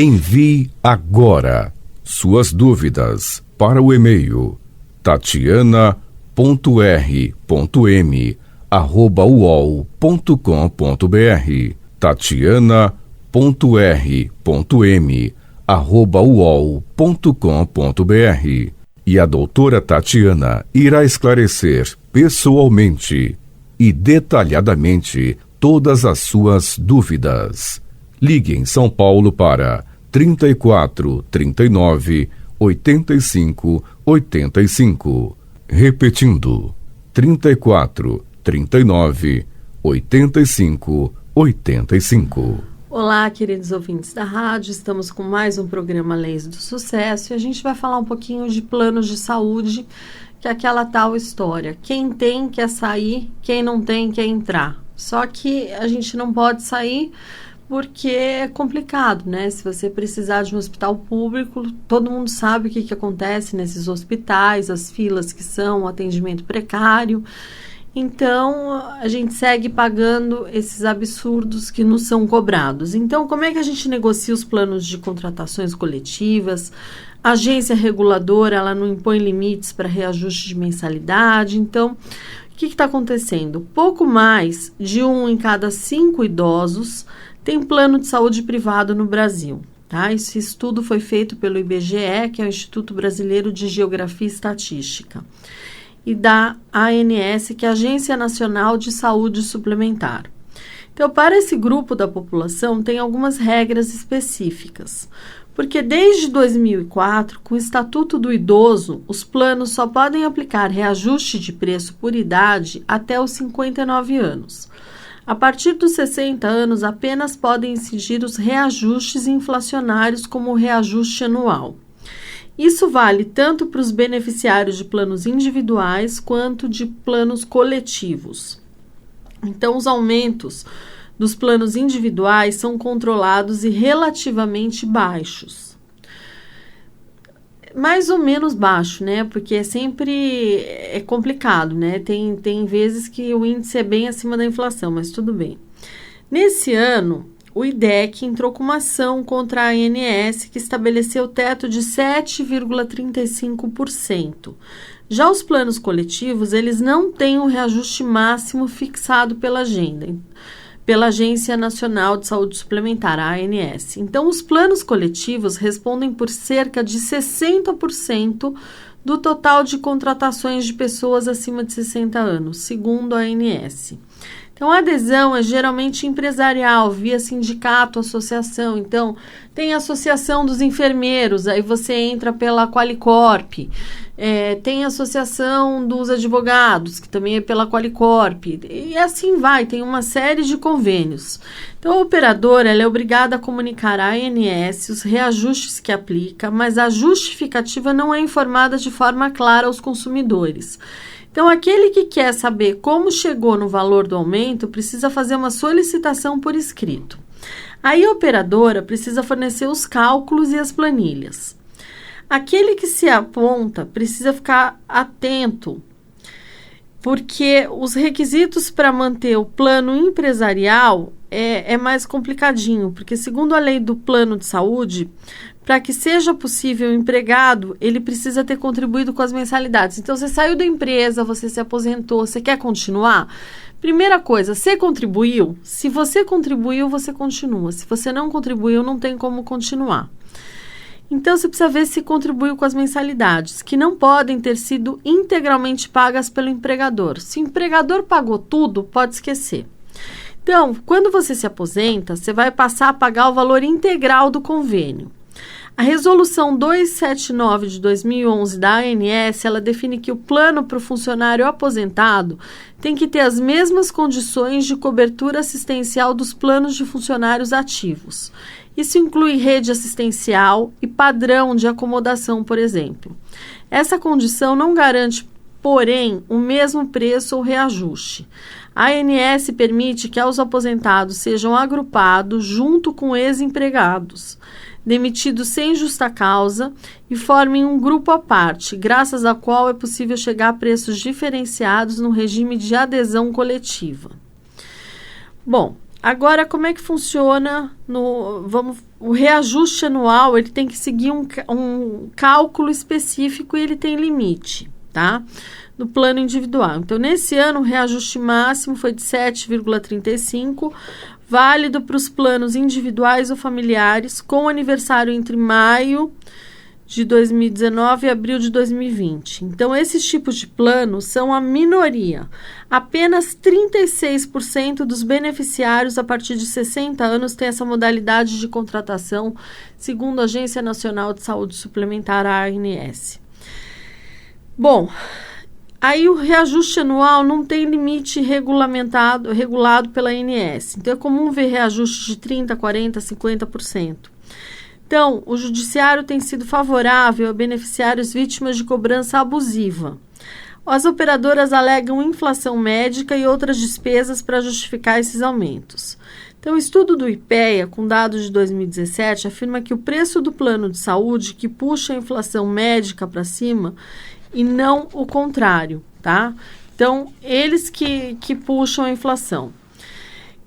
Envie agora suas dúvidas para o e-mail tatiana.r.m@uol.com.br tatiana.r.m@uol.com.br e a doutora Tatiana irá esclarecer pessoalmente e detalhadamente todas as suas dúvidas. Ligue em São Paulo para 34 39 85 85. Repetindo, 34 39 85 85. Olá, queridos ouvintes da rádio, estamos com mais um programa Leis do Sucesso e a gente vai falar um pouquinho de planos de saúde, que é aquela tal história. Quem tem quer sair, quem não tem quer entrar. Só que a gente não pode sair porque é complicado, né? Se você precisar de um hospital público, todo mundo sabe o que acontece nesses hospitais, as filas que são, o atendimento precário. Então, a gente segue pagando esses absurdos que nos são cobrados. Então, como é que a gente negocia os planos de contratações coletivas? A agência reguladora, ela não impõe limites para reajuste de mensalidade. Então, o que está acontecendo? Pouco mais de 1 em cada 5 idosos tem plano de saúde privado no Brasil. Tá? Esse estudo foi feito pelo IBGE, que é o Instituto Brasileiro de Geografia e Estatística, e da ANS, que é a Agência Nacional de Saúde Suplementar. Então, para esse grupo da população, tem algumas regras específicas, porque desde 2004, com o Estatuto do Idoso, os planos só podem aplicar reajuste de preço por idade até os 59 anos. A partir dos 60 anos, apenas podem incidir os reajustes inflacionários como o reajuste anual. Isso vale tanto para os beneficiários de planos individuais quanto de planos coletivos. Então, os aumentos dos planos individuais são controlados e relativamente baixos. Mais ou menos baixo, né? Porque é complicado, né? Tem vezes que o índice é bem acima da inflação, mas tudo bem. Nesse ano, o IDEC entrou com uma ação contra a ANS que estabeleceu o teto de 7,35%. Já os planos coletivos, eles não têm o reajuste máximo fixado pela Agência Nacional de Saúde Suplementar, a ANS. Então, os planos coletivos respondem por cerca de 60% do total de contratações de pessoas acima de 60 anos, segundo a ANS. Então, a adesão é geralmente empresarial, via sindicato, associação. Então, tem a Associação dos Enfermeiros, aí você entra pela Qualicorp. Tem a Associação dos Advogados, que também é pela Qualicorp. E assim vai, tem uma série de convênios. Então, a operadora ela é obrigada a comunicar à ANS os reajustes que aplica, mas a justificativa não é informada de forma clara aos consumidores. Então, aquele que quer saber como chegou no valor do aumento precisa fazer uma solicitação por escrito. Aí, a operadora precisa fornecer os cálculos e as planilhas. Aquele que se aponta precisa ficar atento, porque os requisitos para manter o plano empresarial é mais complicadinho, porque segundo a lei do plano de saúde, para que seja possível o empregado, ele precisa ter contribuído com as mensalidades. Então, você saiu da empresa, você se aposentou, você quer continuar? Primeira coisa, você contribuiu? Se você contribuiu, você continua. Se você não contribuiu, não tem como continuar. Então, você precisa ver se contribuiu com as mensalidades, que não podem ter sido integralmente pagas pelo empregador. Se o empregador pagou tudo, pode esquecer. Então, quando você se aposenta, você vai passar a pagar o valor integral do convênio. A resolução 279 de 2011 da ANS, ela define que o plano para o funcionário aposentado tem que ter as mesmas condições de cobertura assistencial dos planos de funcionários ativos. Isso inclui rede assistencial e padrão de acomodação, por exemplo. Essa condição não garante, porém, o mesmo preço ou reajuste. A ANS permite que os aposentados sejam agrupados junto com ex-empregados, demitidos sem justa causa e formem um grupo à parte, graças ao qual é possível chegar a preços diferenciados no regime de adesão coletiva. Bom, agora como é que funciona vamos o reajuste anual ele tem que seguir um cálculo específico e ele tem limite, tá? No plano individual. Então, nesse ano, o reajuste máximo foi de 7,35, válido para os planos individuais ou familiares, com aniversário entre maio de 2019 e abril de 2020. Então, esses tipos de planos são a minoria. Apenas 36% dos beneficiários a partir de 60 anos têm essa modalidade de contratação, segundo a Agência Nacional de Saúde Suplementar, a ANS. Bom, aí o reajuste anual não tem limite regulado pela ANS. Então, é comum ver reajustes de 30%, 40%, 50%. Então, o judiciário tem sido favorável a beneficiários vítimas de cobrança abusiva. As operadoras alegam inflação médica e outras despesas para justificar esses aumentos. Então, o estudo do IPEA, com dados de 2017, afirma que o preço do plano de saúde que puxa a inflação médica para cima e não o contrário, tá? Então, eles que puxam a inflação.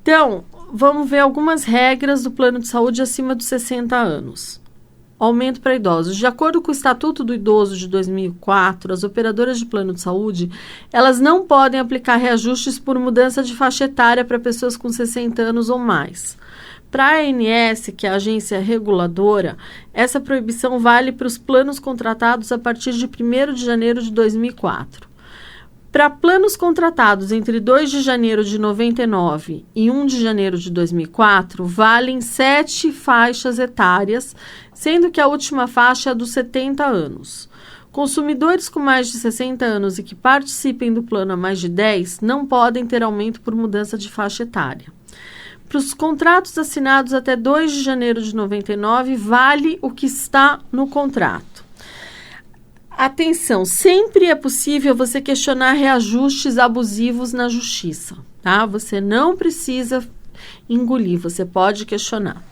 Então, vamos ver algumas regras do plano de saúde acima dos 60 anos. Aumento para idosos. De acordo com o Estatuto do Idoso de 2004, as operadoras de plano de saúde, elas não podem aplicar reajustes por mudança de faixa etária para pessoas com 60 anos ou mais. Para a ANS, que é a agência reguladora, essa proibição vale para os planos contratados a partir de 1º de janeiro de 2004. Para planos contratados entre 2 de janeiro de 99 e 1 de janeiro de 2004, valem 7 faixas etárias, sendo que a última faixa é dos 70 anos. Consumidores com mais de 60 anos e que participem do plano há mais de 10 não podem ter aumento por mudança de faixa etária. Para os contratos assinados até 2 de janeiro de 99, vale o que está no contrato. Atenção, sempre é possível você questionar reajustes abusivos na justiça, tá? Você não precisa engolir, você pode questionar.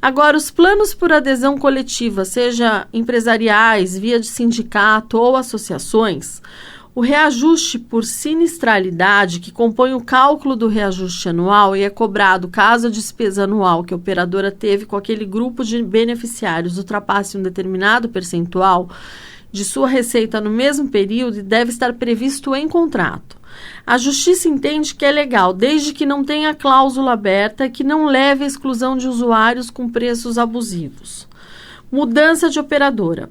Agora, os planos por adesão coletiva, seja empresariais, via de sindicato ou associações, o reajuste por sinistralidade, que compõe o cálculo do reajuste anual e é cobrado caso a despesa anual que a operadora teve com aquele grupo de beneficiários ultrapasse um determinado percentual de sua receita no mesmo período, e deve estar previsto em contrato. A Justiça entende que é legal, desde que não tenha cláusula aberta e que não leve à exclusão de usuários com preços abusivos. Mudança de operadora.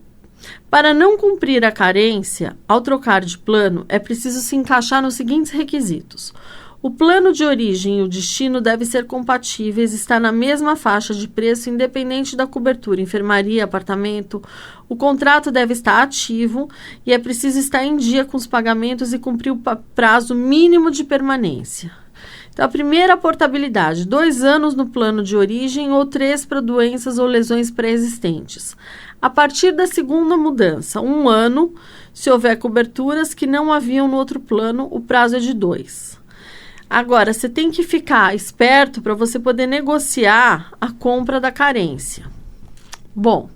Para não cumprir a carência, ao trocar de plano, é preciso se encaixar nos seguintes requisitos. O plano de origem e o destino devem ser compatíveis, estar na mesma faixa de preço, independente da cobertura, enfermaria, apartamento. O contrato deve estar ativo e é preciso estar em dia com os pagamentos e cumprir o prazo mínimo de permanência. Então, a primeira, portabilidade, 2 anos no plano de origem ou 3 para doenças ou lesões pré-existentes. A partir da segunda mudança, 1 ano, se houver coberturas que não haviam no outro plano, o prazo é de 2. Agora, você tem que ficar esperto para você poder negociar a compra da carência. Bom,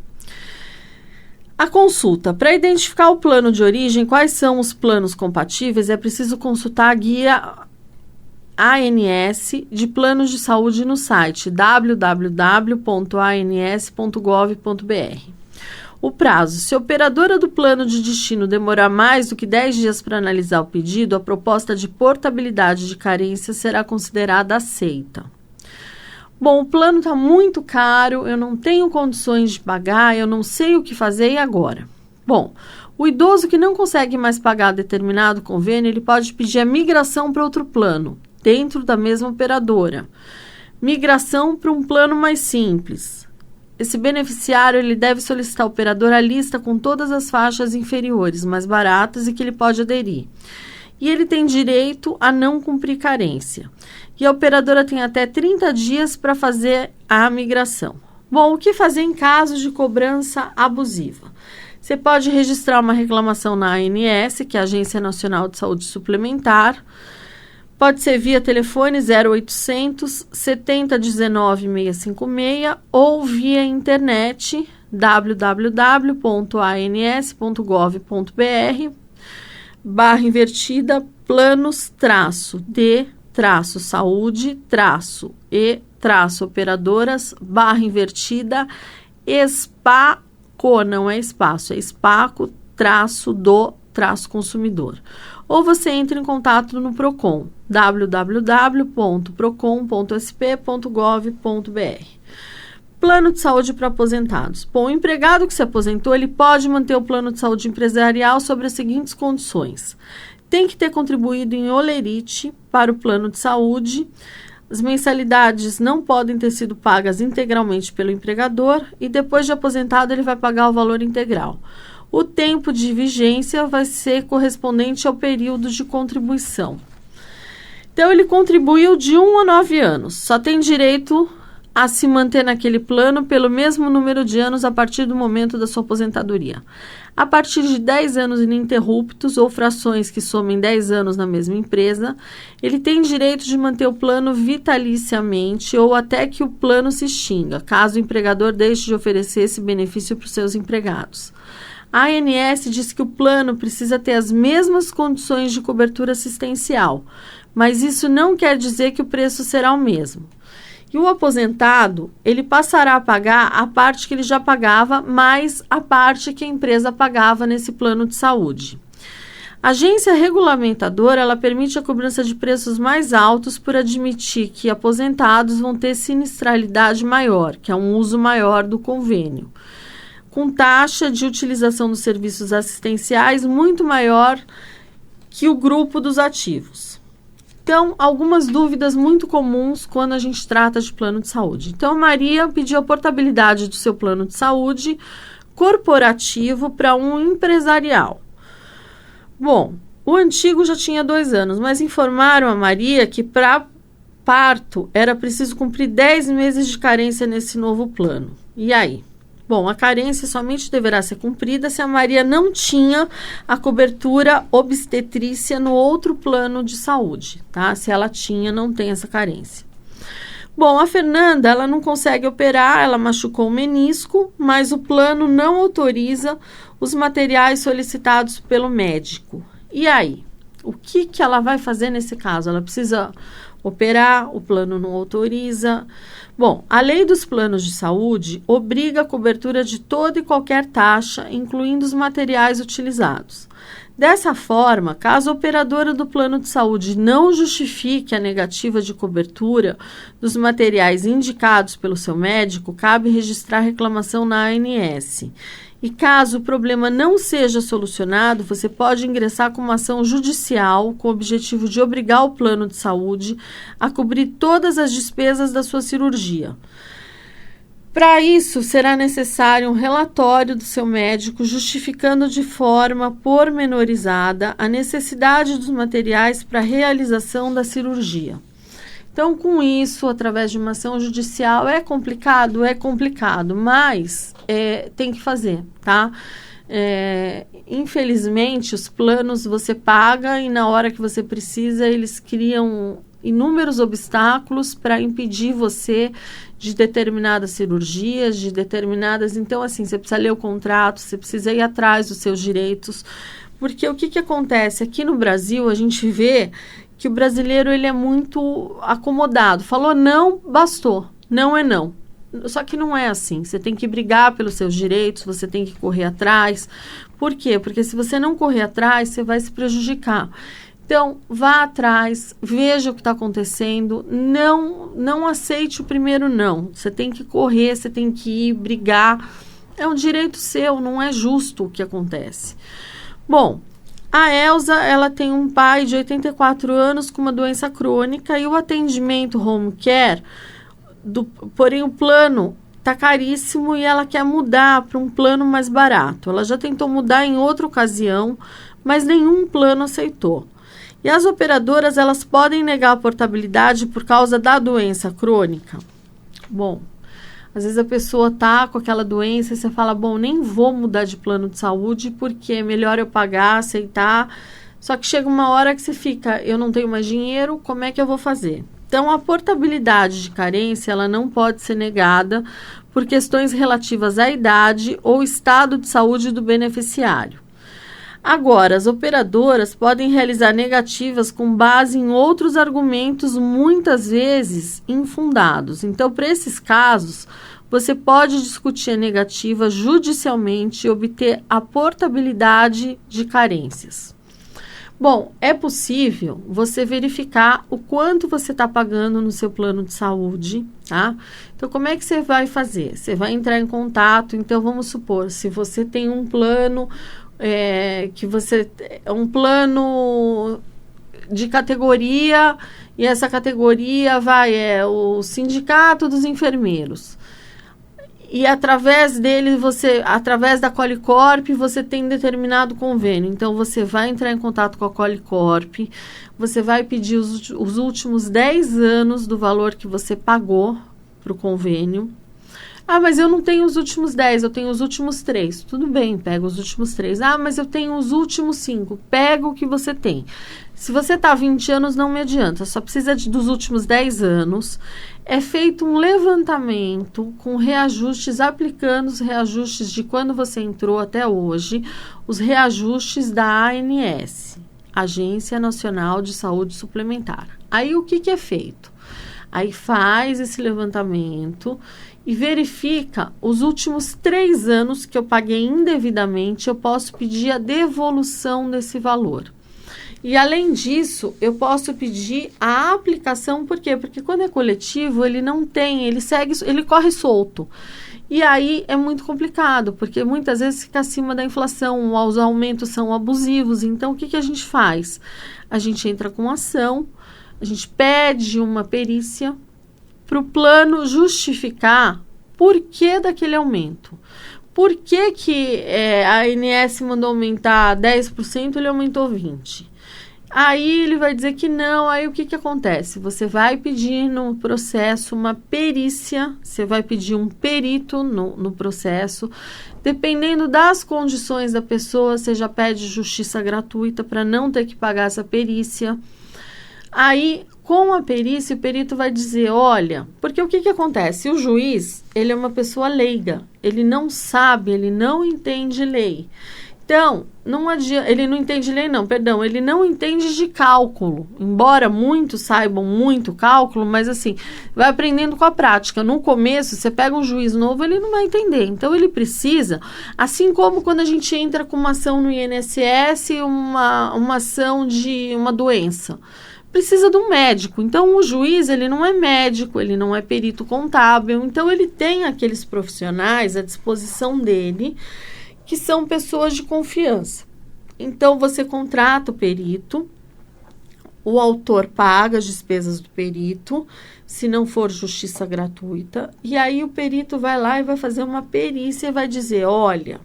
a consulta. Para identificar o plano de origem, quais são os planos compatíveis, é preciso consultar a guia ANS de planos de saúde no site www.ans.gov.br. O prazo. Se a operadora do plano de destino demorar mais do que 10 dias para analisar o pedido, a proposta de portabilidade de carência será considerada aceita. Bom, o plano está muito caro, eu não tenho condições de pagar, eu não sei o que fazer e agora? Bom, o idoso que não consegue mais pagar determinado convênio, ele pode pedir a migração para outro plano, dentro da mesma operadora. Migração para um plano mais simples. Esse beneficiário ele deve solicitar ao operador a lista com todas as faixas inferiores, mais baratas e que ele pode aderir. E ele tem direito a não cumprir carência. E a operadora tem até 30 dias para fazer a migração. Bom, o que fazer em caso de cobrança abusiva? Você pode registrar uma reclamação na ANS, que é a Agência Nacional de Saúde Suplementar. Pode ser via telefone 0800 7019 656 ou via internet www.ans.gov.br/planos-de-saúde-e SPACO, não é espaço, é SPACO-do-consumidor. Ou você entra em contato no PROCON, www.procon.sp.gov.br. Plano de saúde para aposentados. Bom, o empregado que se aposentou, ele pode manter o plano de saúde empresarial sobre as seguintes condições. Tem que ter contribuído em holerite para o plano de saúde. As mensalidades não podem ter sido pagas integralmente pelo empregador e depois de aposentado ele vai pagar o valor integral. O tempo de vigência vai ser correspondente ao período de contribuição. Então, ele contribuiu de 1 a 9 anos. Só tem direito a se manter naquele plano pelo mesmo número de anos a partir do momento da sua aposentadoria. A partir de 10 anos ininterruptos ou frações que somem 10 anos na mesma empresa, ele tem direito de manter o plano vitaliciamente ou até que o plano se extinga, caso o empregador deixe de oferecer esse benefício para os seus empregados. A ANS diz que o plano precisa ter as mesmas condições de cobertura assistencial, mas isso não quer dizer que o preço será o mesmo. E o aposentado, ele passará a pagar a parte que ele já pagava, mais a parte que a empresa pagava nesse plano de saúde. A agência regulamentadora, ela permite a cobrança de preços mais altos por admitir que aposentados vão ter sinistralidade maior, que é um uso maior do convênio, com taxa de utilização dos serviços assistenciais muito maior que o grupo dos ativos. Então, algumas dúvidas muito comuns quando a gente trata de plano de saúde. Então, a Maria pediu a portabilidade do seu plano de saúde corporativo para um empresarial. Bom, o antigo já tinha 2 anos, mas informaram a Maria que para parto era preciso cumprir 10 meses de carência nesse novo plano. E aí? Bom, a carência somente deverá ser cumprida se a Maria não tinha a cobertura obstetrícia no outro plano de saúde, tá? Se ela tinha, não tem essa carência. Bom, a Fernanda, ela não consegue operar, ela machucou o menisco, mas o plano não autoriza os materiais solicitados pelo médico. E aí? O que ela vai fazer nesse caso? Ela precisa operar, o plano não autoriza. Bom, a lei dos planos de saúde obriga a cobertura de toda e qualquer taxa, incluindo os materiais utilizados. Dessa forma, caso a operadora do plano de saúde não justifique a negativa de cobertura dos materiais indicados pelo seu médico, cabe registrar reclamação na ANS. E caso o problema não seja solucionado, você pode ingressar com uma ação judicial com o objetivo de obrigar o plano de saúde a cobrir todas as despesas da sua cirurgia. Para isso, será necessário um relatório do seu médico justificando de forma pormenorizada a necessidade dos materiais para a realização da cirurgia. Então, com isso, através de uma ação judicial, é complicado, mas tem que fazer, tá? Infelizmente, os planos você paga e na hora que você precisa, eles criam inúmeros obstáculos para impedir você de determinadas cirurgias, Então, assim, você precisa ler o contrato, você precisa ir atrás dos seus direitos, porque o que acontece? Aqui no Brasil, a gente vê que o brasileiro ele é muito acomodado. Falou não, bastou. Não é não. Só que não é assim. Você tem que brigar pelos seus direitos, você tem que correr atrás. Por quê? Porque se você não correr atrás, você vai se prejudicar. Então, vá atrás, veja o que está acontecendo. Não aceite o primeiro não. Você tem que correr, você tem que ir brigar. É um direito seu, não é justo o que acontece. Bom, a Elza, ela tem um pai de 84 anos com uma doença crônica e o atendimento home care, porém o plano está caríssimo e ela quer mudar para um plano mais barato. Ela já tentou mudar em outra ocasião, mas nenhum plano aceitou. E as operadoras, elas podem negar a portabilidade por causa da doença crônica? Bom, às vezes a pessoa tá com aquela doença e você fala, bom, nem vou mudar de plano de saúde porque é melhor eu pagar, aceitar. Só que chega uma hora que você fica, eu não tenho mais dinheiro, como é que eu vou fazer? Então, a portabilidade de carência, ela não pode ser negada por questões relativas à idade ou estado de saúde do beneficiário. Agora, as operadoras podem realizar negativas com base em outros argumentos, muitas vezes infundados. Então, para esses casos, você pode discutir a negativa judicialmente e obter a portabilidade de carências. Bom, é possível você verificar o quanto você está pagando no seu plano de saúde, tá? Então, como é que você vai fazer? Você vai entrar em contato. Então, vamos supor, se você tem um plano, um plano de categoria, e essa categoria é o Sindicato dos Enfermeiros. E através dele, através da Qualicorp, você tem determinado convênio. Então, você vai entrar em contato com a Qualicorp, você vai pedir os últimos 10 anos do valor que você pagou para o convênio. Ah, mas eu não tenho os últimos 10, eu tenho os últimos 3. Tudo bem, pega os últimos 3. Ah, mas eu tenho os últimos 5. Pega o que você tem. Se você está há 20 anos, não me adianta. Só precisa dos últimos 10 anos. É feito um levantamento com reajustes, aplicando os reajustes de quando você entrou até hoje, os reajustes da ANS, Agência Nacional de Saúde Suplementar. Aí, o que é feito? Aí faz esse levantamento e verifica os últimos 3 anos que eu paguei indevidamente, eu posso pedir a devolução desse valor. E, além disso, eu posso pedir a aplicação, por quê? Porque quando é coletivo, ele não tem, ele corre solto. E aí é muito complicado, porque muitas vezes fica acima da inflação, os aumentos são abusivos. Então, o que a gente faz? A gente entra com ação, a gente pede uma perícia para o plano justificar por que daquele aumento. Por que a ANS mandou aumentar 10%, ele aumentou 20%? Aí ele vai dizer que não, aí o que acontece? Você vai pedir no processo uma perícia, você vai pedir um perito no processo, dependendo das condições da pessoa, você já pede justiça gratuita para não ter que pagar essa perícia. Aí, com a perícia, o perito vai dizer, olha, porque o que acontece? O juiz, ele é uma pessoa leiga, ele não sabe, ele não entende lei. Então, não adianta, ele não entende lei não, perdão, ele não entende de cálculo, embora muitos saibam muito cálculo, mas assim, vai aprendendo com a prática. No começo, você pega um juiz novo, ele não vai entender, então ele precisa, assim como quando a gente entra com uma ação no INSS, uma ação de uma doença, precisa de um médico. Então, o juiz, ele não é médico, ele não é perito contábil, então ele tem aqueles profissionais à disposição dele, que são pessoas de confiança. Então, você contrata o perito, o autor paga as despesas do perito, se não for justiça gratuita, e aí o perito vai lá e vai fazer uma perícia e vai dizer, olha,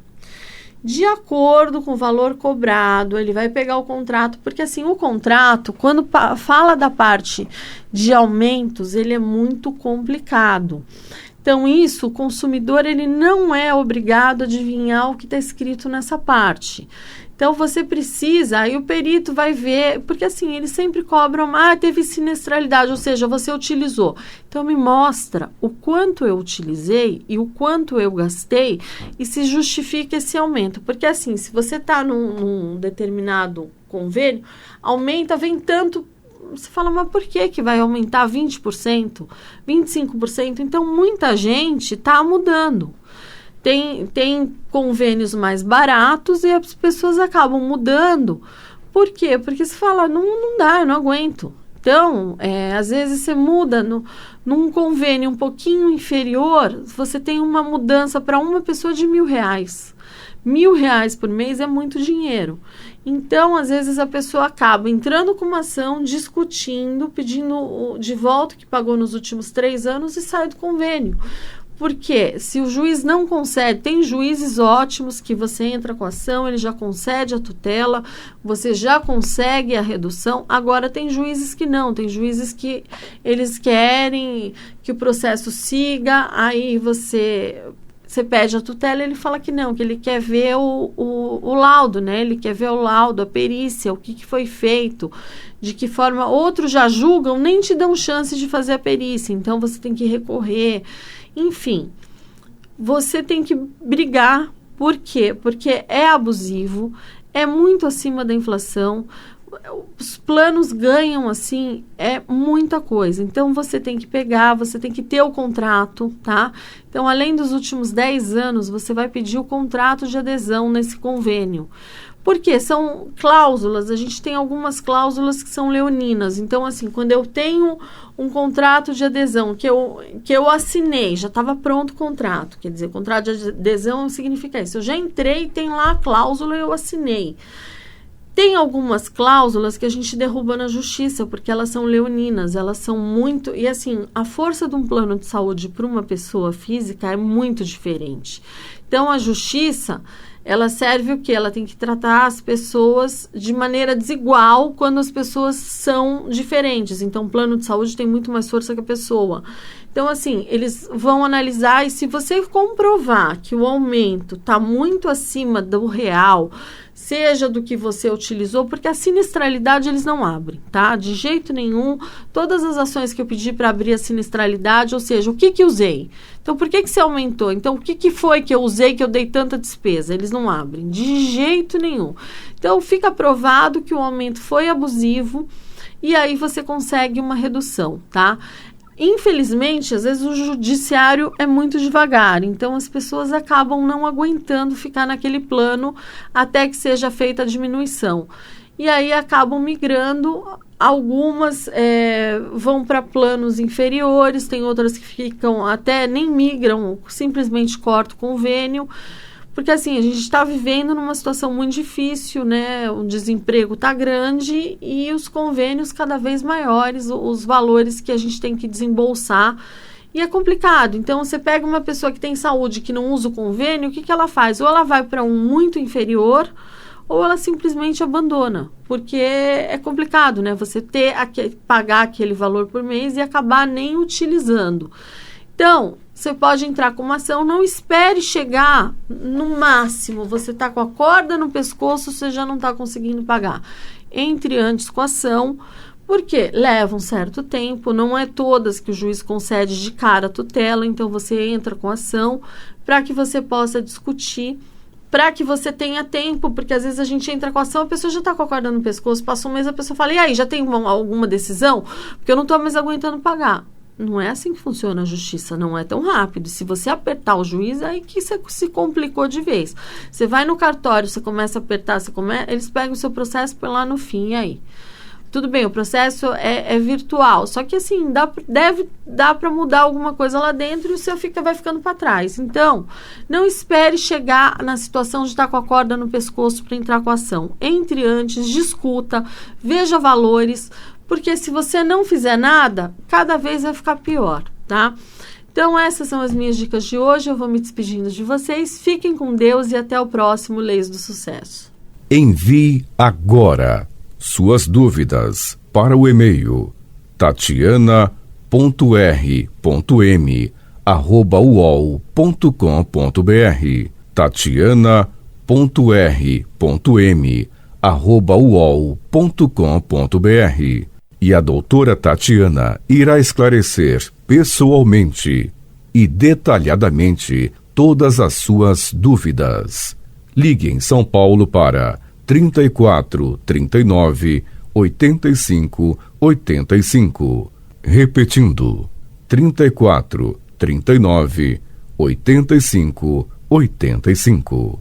de acordo com o valor cobrado, ele vai pegar o contrato, porque assim, o contrato, quando fala da parte de aumentos, ele é muito complicado. Então, isso, o consumidor, ele não é obrigado a adivinhar o que está escrito nessa parte. Então, você precisa, aí o perito vai ver, porque assim, eles sempre cobram, teve sinistralidade, ou seja, você utilizou. Então, me mostra o quanto eu utilizei e o quanto eu gastei e se justifica esse aumento. Porque assim, se você está num determinado convênio, aumenta, vem tanto. Você fala, mas por que vai aumentar 20%, 25%? Então, muita gente está mudando. Tem convênios mais baratos e as pessoas acabam mudando. Por quê? Porque você fala, não dá, eu não aguento. Então, às vezes você muda num convênio um pouquinho inferior, você tem uma mudança para uma pessoa de R$1.000. R$1.000 por mês é muito dinheiro. Então, às vezes, a pessoa acaba entrando com uma ação, discutindo, pedindo de volta o que pagou nos últimos 3 anos e sai do convênio. Porque se o juiz não concede, tem juízes ótimos que você entra com a ação, ele já concede a tutela, você já consegue a redução. Agora, tem juízes que não, tem juízes que eles querem que o processo siga, aí você pede a tutela, ele fala que não, que ele quer ver o laudo, né? Ele quer ver o laudo, a perícia, o que foi feito, de que forma. Outros já julgam, nem te dão chance de fazer a perícia, então você tem que recorrer. Enfim, você tem que brigar. Por quê? Porque é abusivo, é muito acima da inflação. Os planos ganham, assim, é muita coisa. Então, você tem que pegar, você tem que ter o contrato, tá? Então, além dos últimos 10 anos, você vai pedir o contrato de adesão nesse convênio. Porque são cláusulas, a gente tem algumas cláusulas que são leoninas. Então, assim, quando eu tenho um contrato de adesão que eu assinei, já estava pronto o contrato. Quer dizer, contrato de adesão significa isso. Eu já entrei, tem lá a cláusula e eu assinei. Tem algumas cláusulas que a gente derruba na justiça, porque elas são leoninas, elas são muito... E assim, a força de um plano de saúde para uma pessoa física é muito diferente. Então, a justiça, ela serve o quê? Ela tem que tratar as pessoas de maneira desigual quando as pessoas são diferentes. Então, o plano de saúde tem muito mais força que a pessoa. Então, assim, eles vão analisar, e se você comprovar que o aumento está muito acima do real, seja do que você utilizou, porque a sinistralidade eles não abrem, tá? De jeito nenhum. Todas as ações que eu pedi para abrir a sinistralidade, ou seja, o que usei? Então, por que você aumentou? Então, o que foi que eu usei que eu dei tanta despesa? Eles não abrem, de jeito nenhum. Então, fica provado que o aumento foi abusivo e aí você consegue uma redução, tá? Infelizmente, às vezes o judiciário é muito devagar, então as pessoas acabam não aguentando ficar naquele plano até que seja feita a diminuição. E aí acabam migrando, algumas vão para planos inferiores, tem outras que ficam, até nem migram, simplesmente cortam o convênio. Porque assim, a gente está vivendo numa situação muito difícil, né? O desemprego está grande e os convênios cada vez maiores, os valores que a gente tem que desembolsar. E é complicado. Então, você pega uma pessoa que tem saúde, que não usa o convênio, o que ela faz? Ou ela vai para um muito inferior, ou ela simplesmente abandona. Porque é complicado, né? Você pagar aquele valor por mês e acabar nem utilizando. Então, você pode entrar com uma ação, não espere chegar no máximo, você está com a corda no pescoço, você já não está conseguindo pagar. Entre antes com a ação, porque leva um certo tempo, não é todas que o juiz concede de cara a tutela, então você entra com a ação para que você possa discutir, para que você tenha tempo, porque às vezes a gente entra com a ação, a pessoa já está com a corda no pescoço, passa um mês, a pessoa fala, e aí, já tem alguma decisão? Porque eu não estou mais aguentando pagar. Não é assim que funciona a justiça, não é tão rápido. Se você apertar o juiz, aí que você se complicou de vez. Você vai no cartório, você começa a apertar, eles pegam o seu processo por lá no fim, e aí? Tudo bem, o processo é virtual, só que assim, dá para mudar alguma coisa lá dentro e o seu vai ficando para trás. Então, não espere chegar na situação de estar com a corda no pescoço para entrar com a ação. Entre antes, discuta, veja valores, porque se você não fizer nada, cada vez vai ficar pior, tá? Então, essas são as minhas dicas de hoje. Eu vou me despedindo de vocês. Fiquem com Deus e até o próximo Leis do Sucesso. Envie agora suas dúvidas para o e-mail tatiana.r.m@uol.com.br tatiana.r.m@uol.com.br E a doutora Tatiana irá esclarecer pessoalmente e detalhadamente todas as suas dúvidas. Ligue em São Paulo para 34 39 85 85. Repetindo, 34 39 85 85.